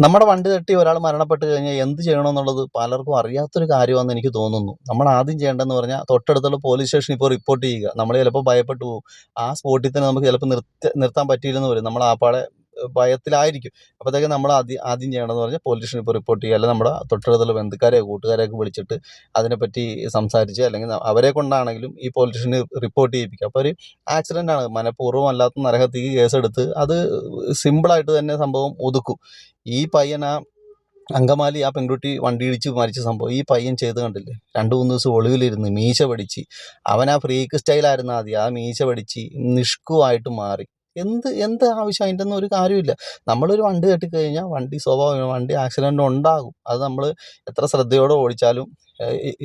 നമ്മുടെ വണ്ടി തട്ടി ഒരാൾ മരണപ്പെട്ട് കഴിഞ്ഞാൽ എന്ത് ചെയ്യണമെന്നുള്ളത് പലർക്കും അറിയാത്തൊരു കാര്യമാണെന്ന് എനിക്ക് തോന്നുന്നു. നമ്മൾ ആദ്യം ചെയ്യേണ്ടതെന്ന് പറഞ്ഞാൽ തൊട്ടടുത്തുള്ള പോലീസ് സ്റ്റേഷനിൽ ഇപ്പോൾ റിപ്പോർട്ട് ചെയ്യുക. നമ്മൾ ചിലപ്പോൾ ഭയപ്പെട്ടു പോകും. ആ സ്പോട്ടിൽ തന്നെ നമുക്ക് ചിലപ്പോൾ നിർത്താൻ പറ്റിയില്ലെന്ന് വരും. നമ്മൾ ആപ്പാടെ ഭയത്തിലായിരിക്കും. അപ്പോഴത്തേക്കും നമ്മൾ ആദ്യം ചെയ്യേണ്ടതെന്ന് പറഞ്ഞാൽ പോലീസ് സ്റ്റേഷനിൽ ഇപ്പോൾ റിപ്പോർട്ട് ചെയ്യുക. അല്ലെങ്കിൽ നമ്മുടെ തൊട്ടടുത്തുള്ള ബന്ധുക്കാരെയോ കൂട്ടുകാരെയൊക്കെ വിളിച്ചിട്ട് അതിനെപ്പറ്റി സംസാരിച്ച്, അല്ലെങ്കിൽ അവരെ കൊണ്ടാണെങ്കിലും ഈ പോലീസ് സ്റ്റേഷനിൽ റിപ്പോർട്ട് ചെയ്യിപ്പിക്കുക. അപ്പോൾ ഒരു ആക്സിഡൻ്റാണ്, മനഃപൂർവ്വം അല്ലാത്ത നരഹത്യക്ക് കേസെടുത്ത് അത് സിമ്പിളായിട്ട് തന്നെ സംഭവം ഒതുക്കും. ഈ പയ്യൻ അങ്കമാലി ആ പെൺകുട്ടി വണ്ടി ഇടിച്ച് മരിച്ച സംഭവം ഈ പയ്യൻ ചെയ്ത് കണ്ടില്ലേ? 2-3 ദിവസം ഒളിവിലിരുന്ന് മീശ പഠിച്ച്, അവൻ ആ ഫ്രീക്ക് സ്റ്റൈലായിരുന്നു ആദ്യം, ആ മീശ പഠിച്ച് നിഷ്കുവായിട്ട് മാറി. എന്ത് ആവശ്യം? അതിൻ്റെ ഒന്നും ഒരു കാര്യമില്ല. നമ്മളൊരു വണ്ടി തട്ടിക്കഴിഞ്ഞാൽ വണ്ടി ആക്സിഡൻ്റ് ഉണ്ടാകും. അത് നമ്മൾ എത്ര ശ്രദ്ധയോടെ ഓടിച്ചാലും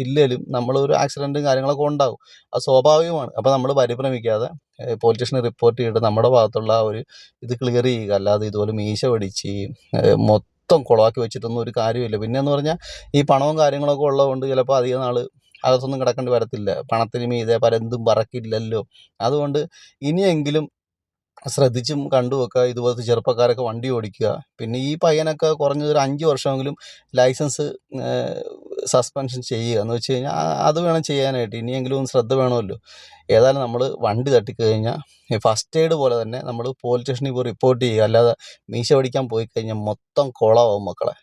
ഇല്ലേലും നമ്മളൊരു ആക്സിഡൻറ്റും കാര്യങ്ങളൊക്കെ ഉണ്ടാകും. അത് സ്വാഭാവികമാണ്. അപ്പോൾ നമ്മൾ പരിഭ്രമിക്കാതെ പോലീസ് സ്റ്റേഷനിൽ റിപ്പോർട്ട് ചെയ്തിട്ട് നമ്മുടെ ഭാഗത്തുള്ള ആ ഒരു ഇത് ക്ലിയർ ചെയ്യുക. അല്ലാതെ ഇതുപോലെ മീശ പഠിച്ച് മൊത്തം കുളമാക്കി വെച്ചിട്ടൊന്നും ഒരു കാര്യമില്ല. പിന്നെയെന്ന് പറഞ്ഞാൽ ഈ പണവും കാര്യങ്ങളൊക്കെ ഉള്ളതുകൊണ്ട് ചിലപ്പോൾ അധികം നാൾ അകത്തൊന്നും കിടക്കേണ്ടി വരത്തില്ല. പണത്തിന് മീതെ പരന്തും പറക്കില്ലല്ലോ. അതുകൊണ്ട് ഇനിയെങ്കിലും ശ്രദ്ധിച്ചും കണ്ടുമൊക്കെ ഇതുപോലത്തെ ചെറുപ്പക്കാരൊക്കെ വണ്ടി ഓടിക്കുക. പിന്നെ ഈ പയ്യനൊക്കെ കുറഞ്ഞത് ഒരു 5 വർഷമെങ്കിലും ലൈസൻസ് സസ്പെൻഷൻ ചെയ്യുക. എന്ന് വെച്ച് കഴിഞ്ഞാൽ അത് വേണം ചെയ്യാനായിട്ട്. ഇനിയെങ്കിലും ഒന്ന് ശ്രദ്ധ വേണമല്ലോ. ഏതായാലും നമ്മൾ വണ്ടി തട്ടിക്കഴിഞ്ഞാൽ ഫസ്റ്റ് എയ്ഡ് പോലെ തന്നെ നമ്മൾ പോലീസ് സ്റ്റേഷനിൽ പോയി റിപ്പോർട്ട് ചെയ്യുക. അല്ലാതെ മീശ പഠിക്കാൻ പോയി കഴിഞ്ഞാൽ മൊത്തം കുളമാവും മക്കളെ.